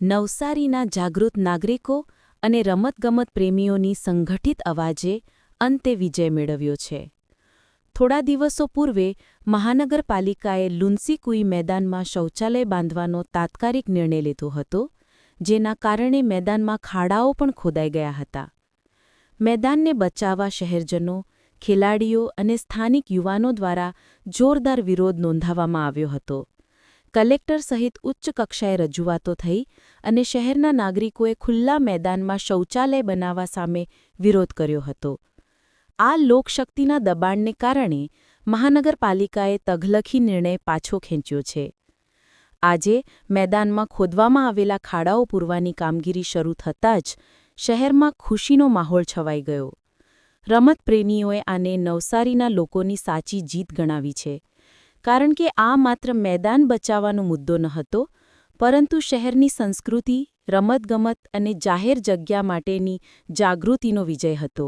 નવસારીના જાગૃત નાગરિકો અને રમતગમત પ્રેમીઓની સંગઠિત અવાજે અંતે વિજય મેળવ્યો છે. થોડા દિવસો પૂર્વે મહાનગરપાલિકાએ લુન્સીકુઈ મેદાનમાં શૌચાલય બાંધવાનો તાત્કાલિક નિર્ણય લીધો હતો, જેના કારણે મેદાનમાં ખાડાઓ પણ ખોદાઈ ગયા હતા. મેદાનને બચાવવા શહેરજનો, ખેલાડીઓ અને સ્થાનિક યુવાનો દ્વારા જોરદાર વિરોધ નોંધાવવામાં આવ્યો હતો. કલેક્ટર સહિત ઉચ્ચ કક્ષાએ રજૂઆતો થઈ અને શહેરના નાગરિકોએ ખુલ્લા મેદાનમાં શૌચાલય બનાવવા સામે વિરોધ કર્યો હતો. આ લોકશક્તિના દબાણને કારણે મહાનગરપાલિકાએ તગલખી નિર્ણય પાછો ખેંચ્યો છે. આજે મેદાનમાં ખોદવામાં આવેલા ખાડાઓ પૂરવાની કામગીરી શરૂ થતાં જ શહેરમાં ખુશીનો માહોલ છવાઈ ગયો. રમતપ્રેમીઓએ આને નવસારીના લોકોની સાચી જીત ગણાવી છે, કારણ કે આ માત્ર મેદાન બચાવવાનો મુદ્દો ન હતો, પરંતુ શહેરની સંસ્કૃતિ, રમતગમત અને જાહેર જગ્યા માટેની જાગૃતિનો વિજય હતો.